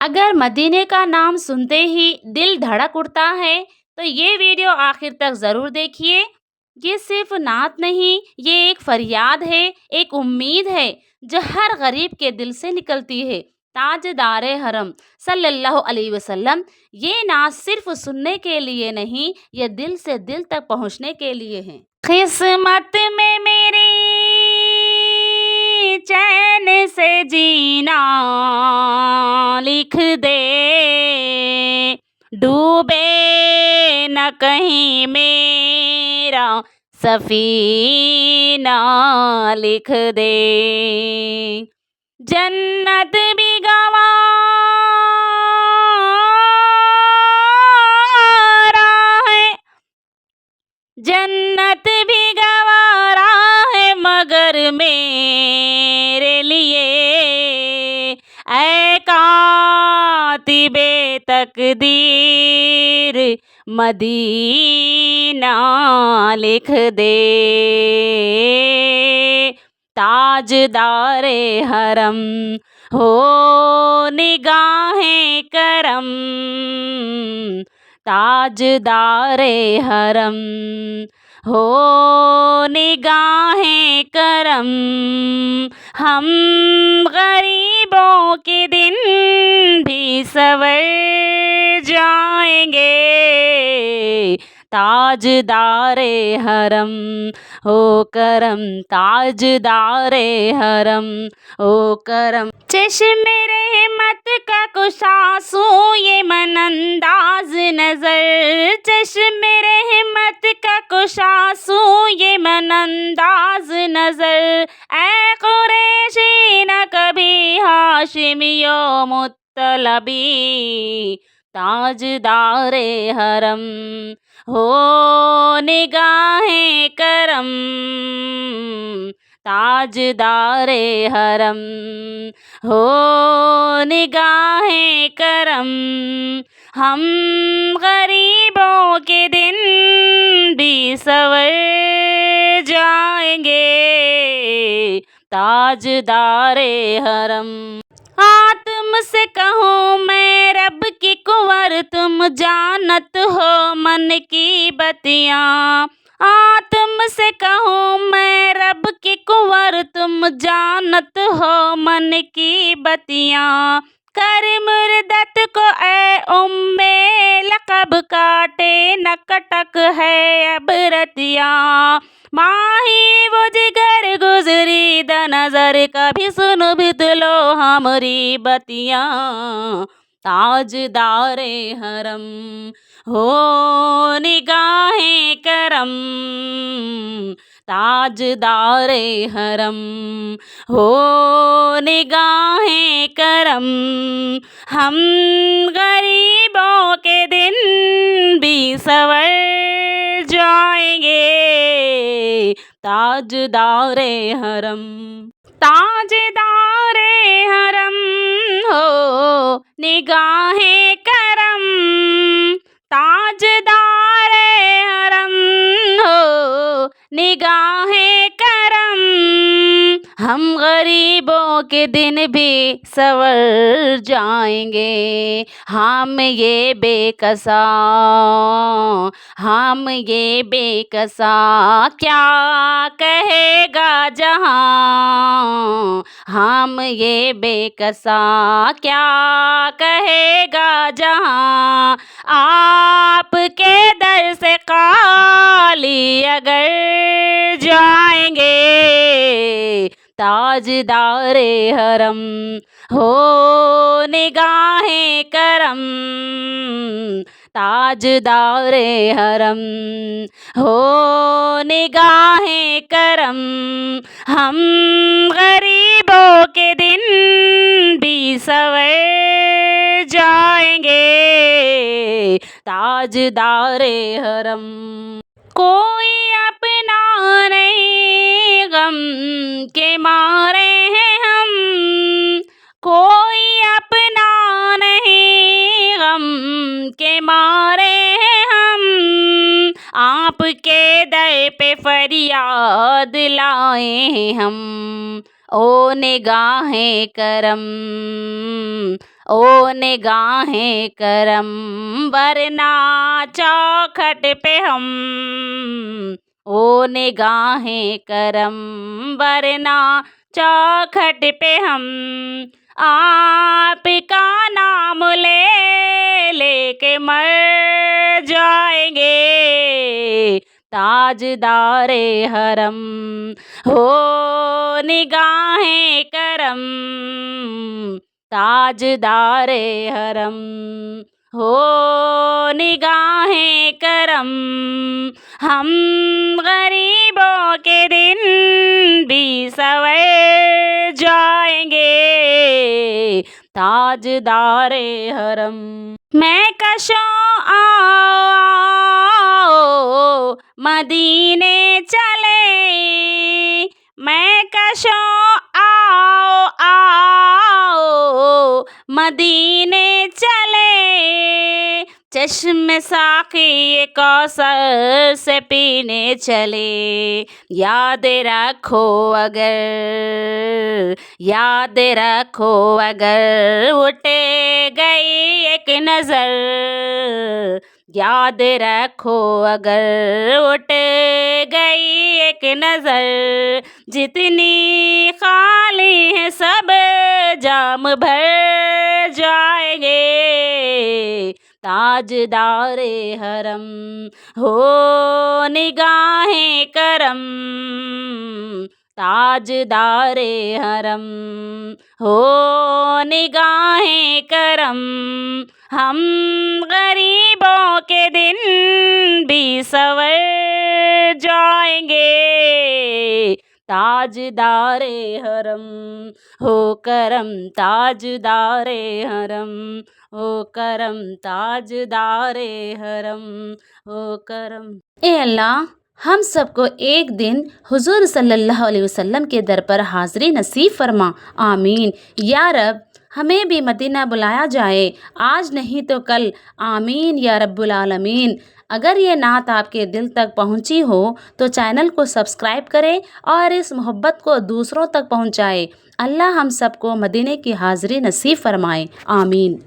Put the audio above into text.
अगर मदीने का नाम सुनते ही दिल धड़क उठता है, तो ये वीडियो आखिर तक ज़रूर देखिए। ये सिर्फ नात नहीं, ये एक फरियाद है, एक उम्मीद है, जो हर गरीब के दिल से निकलती है। ताजदारे हरम सल्लल्लाहु अलैहि वसल्लम, ये नात सिर्फ सुनने के लिए नहीं, ये दिल से दिल तक पहुँचने के लिए है। किस्मत में मेरी चैन से जीना लिख दे, डूबे न कहीं मेरा सफीना लिख दे। जन्नत भी गवारा है, जन्नत भी गवारा है, मगर मेरे लिए ऐ कातिबे तकदीर मदीना लिख दे। ताजदारे हरम हो निगाहें करम, ताजदारे हरम हो निगाहें करम, हम गरीबों के दिन भी सवर जाएंगे। ताजदारे हरम हो करम, ताजदारे हरम हो करम। चश्मे रहमत का कुछ आंसू ये मनंदाज नजर, चश्मे रहमत का कुछ आंसू ये मनंदाज नजर, ऐ कुरैशी न कभी हाशिमियो मुत्तलबी। ताजदारे हरम हो निगाहें करम, ताजदारे हरम हो निगाहें करम, हम गरीबों के दिन भी सवर जाएंगे। ताजदारे हरम। हाँ, तुमसे कहूँ मैं रब की कुंवर, तुम जानत हो मन की बतियाँ। हाँ, तुमसे कहूँ मैं रब की कुंवर, तुम जानत हो मन की बतियाँ। कर मुर्दत को ऐ उम्मे लक़ब, काटे न कटक है अब रतियाँ। माही वो जिगर गुजरी द नजर, कभी सुन भी तो लो हमारी बतियाँ। ताजदारे हरम हो निगाहें करम, ताजदारे हरम हो निगाहें करम, हम गरीबों के दिन भी सवर जाएंगे। ताजदारे हरम। ताजदारे हरम हो निगाहें करम, ताजदारे हरम हो निगाहें करम, हम गरीबों के दिन भी सवर जाएंगे। हम ये बेकसा, हम ये बेकसा, क्या कहेगा जहां। हम ये बेकसा, क्या कहेगा जहां, आपके दर से खाली अगर जाएंगे। ताजदारे हरम हो निगाहें करम, ताजदारे हरम हो निगाहें करम, हम गरीबों के दिन भी सवर जाएंगे। ताजदारे हरम। कोई अपना नहीं, गम के मारे हैं हम, कोई अपना नहीं, गम के मारे हैं हम, आपके दर पे फरियाद लाए हैं हम। ओ निगाहें करम, ओ निगाहें करम वरना चौखट पे हम। ओ निगाहें करम वरना चौखट पे हम। आपका नाम ले लेके मर जाएंगे, ताजदारे हरम हो निगाहें करम, ताजदारे हरम हो निगाहें करम। हम गरीबों के दिन भी सवर जाएंगे, ताजदारे हरम। मैं कशों आओ मदीने चले, मैं कशों आओ आओ मदीने चले। चश्म साक़ी कौसर से पीने चले। याद रखो अगर, याद रखो अगर उठ गई एक नज़र, याद रखो अगर उठ गई एक नज़र। जितनी खाली है सब जाम भर जाएंगे, ताजदारे हरम हो निगाहें करम, ताजदारे हरम हो निगाहें करम। हम गरीबों के दिन भी सवर जाएंगे, ताजदारे हरम हो करम, ताजदारे हरम हो करम, ताजदारे हरम हो करम। ए अल्लाह, हम सबको एक दिन हुजूर सल्लल्लाहु अलैहि वसल्लम के दर पर हाज़िरी नसीब फरमा। आमीन। या रब, हमें भी मदीना बुलाया जाए, आज नहीं तो कल। आमीन या रब्बुल आलमीन। अगर ये नात आपके दिल तक पहुंची हो तो चैनल को सब्सक्राइब करें और इस मोहब्बत को दूसरों तक पहुंचाएं। अल्लाह हम सबको मदीने की हाज़िरी नसीब फरमाए। आमीन।